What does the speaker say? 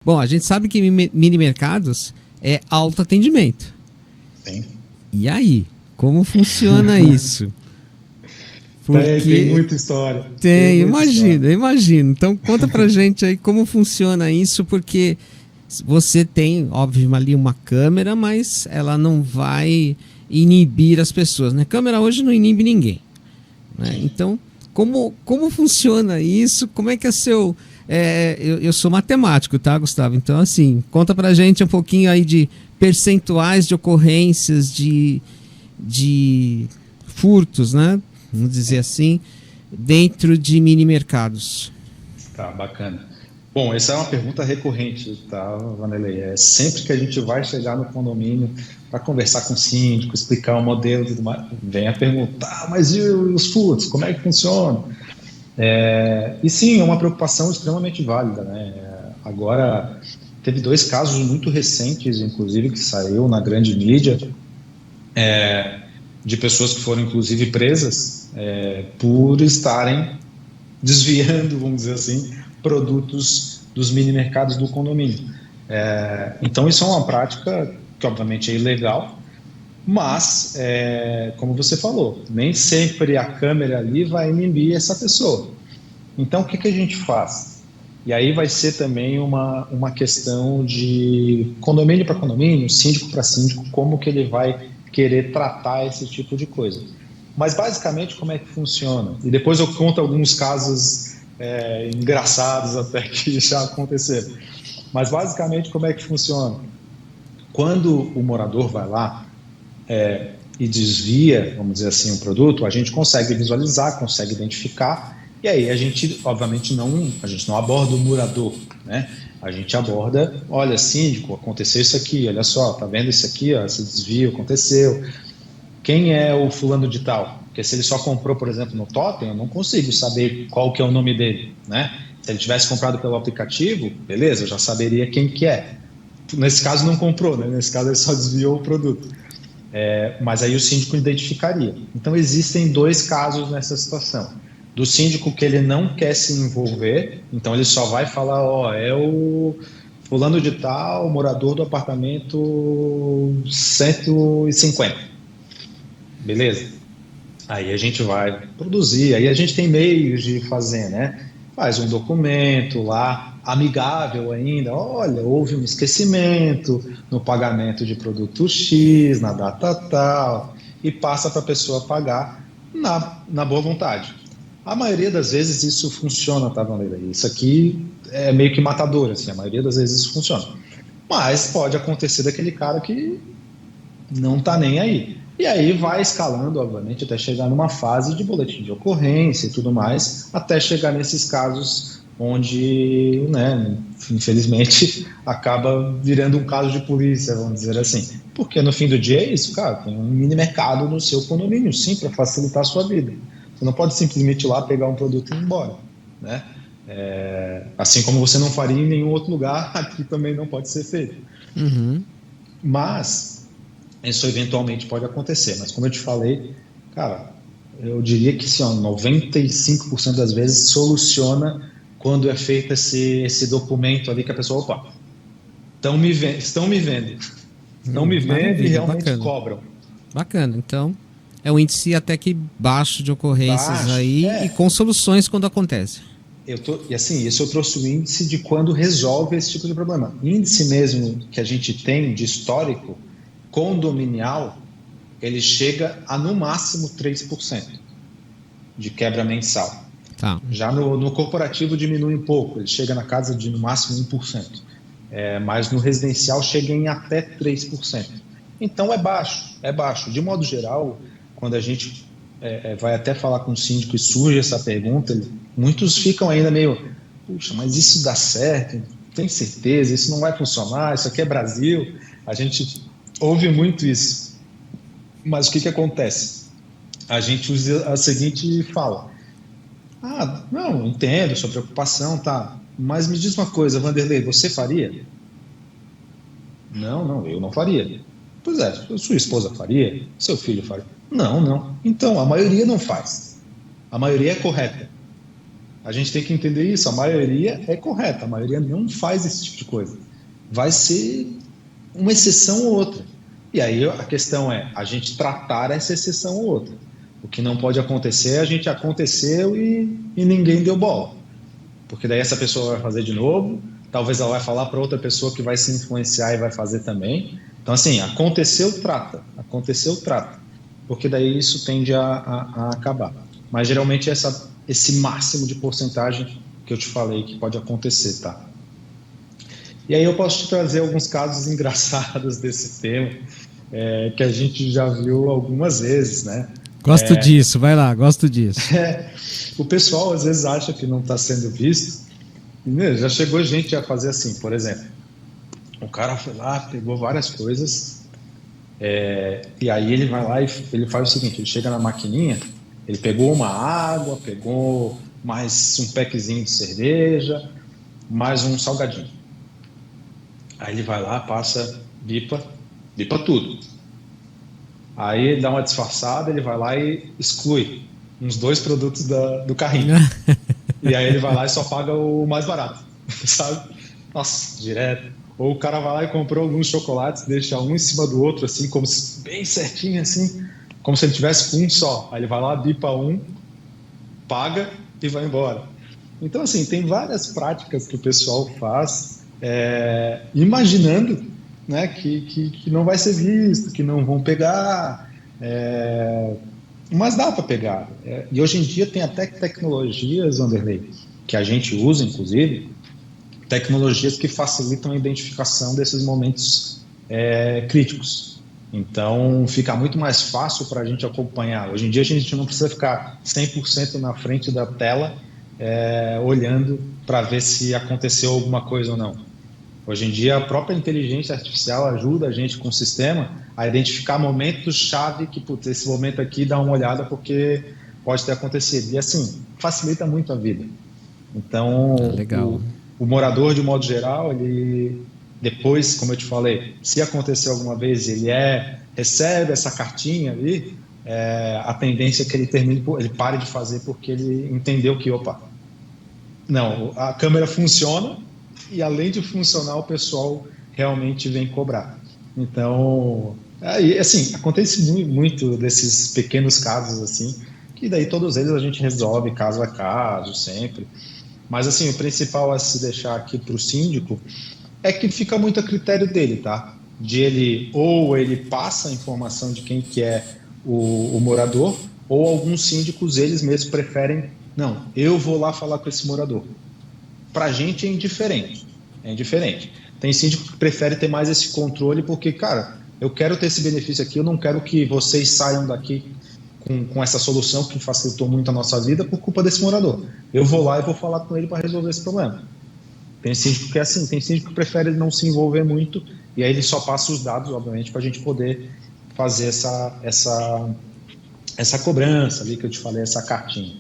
Bom, a gente sabe que mini mercados é autoatendimento. Sim. E aí, como funciona isso? Porque tem muita história. Imagino. Então conta pra gente aí como funciona isso, porque você tem, óbvio, ali uma câmera, mas ela não vai inibir as pessoas, né? Câmera hoje não inibe ninguém, né? Então, como funciona isso? Como é que é seu... eu sou matemático, tá, Gustavo? Então, assim, conta pra gente um pouquinho aí de percentuais de ocorrências de furtos, né? Vamos dizer assim, dentro de mini mercados. Tá, bacana. Bom, essa é uma pergunta recorrente, tá, Vanderlei? Sempre que a gente vai chegar no condomínio para conversar com o síndico, explicar o modelo e tudo mais, vem a pergunta, mas e os furtos? Como é que funciona? E sim, é uma preocupação extremamente válida, né? Agora, teve 2 casos muito recentes, inclusive, que saiu na grande mídia, de pessoas que foram, inclusive, presas por estarem desviando, vamos dizer assim, produtos dos mini mercados do condomínio. Então, isso é uma prática que, obviamente, é ilegal, mas, como você falou, nem sempre a câmera ali vai inibir essa pessoa. Então, o que a gente faz? E aí vai ser também uma questão de condomínio para condomínio, síndico para síndico, como que ele vai querer tratar esse tipo de coisa. Mas, basicamente, como é que funciona? E depois eu conto alguns casos engraçados até que já aconteceram. Mas, basicamente, como é que funciona? Quando o morador vai lá e desvia, vamos dizer assim, um produto, a gente consegue visualizar, consegue identificar, e aí a gente, obviamente, a gente não aborda o morador, né? A gente aborda, olha, síndico, aconteceu isso aqui, olha só, tá vendo isso aqui, ó, esse desvio aconteceu. Quem é o fulano de tal? Porque se ele só comprou, por exemplo, no Totem, eu não consigo saber qual que é o nome dele, né? Se ele tivesse comprado pelo aplicativo, beleza, eu já saberia quem que é. Nesse caso não comprou, né? Nesse caso ele só desviou o produto. Mas aí o síndico identificaria. Então existem 2 casos nessa situação. Do síndico que ele não quer se envolver, então ele só vai falar, é o fulano de tal, morador do apartamento 150. Beleza? Aí a gente vai produzir, aí a gente tem meios de fazer, né? Faz um documento lá, amigável ainda, olha, houve um esquecimento no pagamento de produto X, na data tal, e passa para a pessoa pagar na boa vontade. A maioria das vezes isso funciona, tá, Vanderlei? Isso aqui é meio que matador, assim, a maioria das vezes isso funciona. Mas pode acontecer daquele cara que não tá nem aí. E aí vai escalando, obviamente, até chegar numa fase de boletim de ocorrência e tudo mais, até chegar nesses casos onde, né, infelizmente, acaba virando um caso de polícia, vamos dizer assim. Porque no fim do dia é isso, cara, tem um mini mercado no seu condomínio, sim, para facilitar a sua vida. Você não pode simplesmente ir lá pegar um produto e ir embora, né? Assim como você não faria em nenhum outro lugar, aqui também não pode ser feito. Uhum. Mas isso eventualmente pode acontecer. Mas como eu te falei, cara, eu diria que sim, 95% das vezes soluciona quando é feito esse documento ali que a pessoa, opa, estão me vendo e realmente bacana. cobram. Bacana, então é um índice até que baixo de ocorrências aí e com soluções quando acontece. E assim, isso eu trouxe o índice de quando resolve esse tipo de problema. Índice mesmo que a gente tem de histórico condominial, ele chega a no máximo 3% de quebra mensal. Tá. Já no corporativo diminui um pouco, ele chega na casa de no máximo 1%. Mas no residencial chega em até 3%. Então é baixo. De modo geral, quando a gente vai até falar com o síndico e surge essa pergunta, muitos ficam ainda meio, puxa, mas isso dá certo? Tem certeza? Isso não vai funcionar? Isso aqui é Brasil? A gente ouve muito isso. Mas o que acontece? A gente usa a seguinte fala. Não, entendo sua preocupação, tá. Mas me diz uma coisa, Vanderlei, você faria? Não, eu não faria. Pois é, sua esposa faria? Seu filho faria? Não. Então, a maioria não faz. A maioria é correta. A gente tem que entender isso. A maioria é correta, a maioria não faz esse tipo de coisa. Vai ser uma exceção ou outra. E aí a questão é a gente tratar essa exceção ou outra. O que não pode acontecer, a gente aconteceu e ninguém deu bola. Porque daí essa pessoa vai fazer de novo, talvez ela vai falar para outra pessoa que vai se influenciar e vai fazer também. Então, assim, aconteceu, trata. Aconteceu, trata. Porque daí isso tende a acabar. Mas geralmente esse máximo de porcentagem que eu te falei que pode acontecer, tá? E aí eu posso te trazer alguns casos engraçados desse tema, que a gente já viu algumas vezes, né? Gosto disso, vai lá, gosto disso. O pessoal às vezes acha que não está sendo visto. Já chegou gente a fazer assim, por exemplo, o cara foi lá, pegou várias coisas, e aí ele vai lá e ele faz o seguinte, ele chega na maquininha, ele pegou uma água, pegou mais um packzinho de cerveja, mais um salgadinho. Aí ele vai lá, passa, bipa tudo. Aí ele dá uma disfarçada, ele vai lá e exclui uns 2 produtos do carrinho. E aí ele vai lá e só paga o mais barato, sabe? Nossa, direto. Ou o cara vai lá e comprou alguns chocolates, deixa um em cima do outro, assim, como se, bem certinho, assim, como se ele tivesse com um só. Aí ele vai lá, bipa um, paga e vai embora. Então, assim, tem várias práticas que o pessoal faz, imaginando, né, que não vai ser visto, que não vão pegar, mas dá para pegar. E hoje em dia tem até tecnologias, Wanderlei, que a gente usa, inclusive, tecnologias que facilitam a identificação desses momentos críticos. Então, fica muito mais fácil para a gente acompanhar. Hoje em dia, a gente não precisa ficar 100% na frente da tela, olhando para ver se aconteceu alguma coisa ou não. Hoje em dia, a própria inteligência artificial ajuda a gente com o sistema a identificar momentos-chave que, putz, esse momento aqui dá uma olhada porque pode ter acontecido. E assim, facilita muito a vida. Então, legal. O morador, de modo geral, ele depois, como eu te falei, se acontecer alguma vez, ele recebe essa cartinha ali, a tendência é que ele pare de fazer porque ele entendeu que, opa, não, a câmera funciona e além de funcionar, o pessoal realmente vem cobrar. Então, assim, acontece muito desses pequenos casos assim, que daí todos eles a gente resolve caso a caso, sempre. Mas assim, o principal a se deixar aqui para o síndico é que fica muito a critério dele, tá? De ele passa a informação de quem que é o morador, ou alguns síndicos, eles mesmos preferem, não, eu vou lá falar com esse morador. Pra gente é indiferente. Tem síndico que prefere ter mais esse controle porque, cara, eu quero ter esse benefício aqui, eu não quero que vocês saiam daqui com essa solução que facilitou muito a nossa vida por culpa desse morador. Eu vou lá e vou falar com ele para resolver esse problema. Tem síndico que é assim, tem síndico que prefere não se envolver muito e aí ele só passa os dados, obviamente, para a gente poder fazer essa cobrança ali que eu te falei, essa cartinha.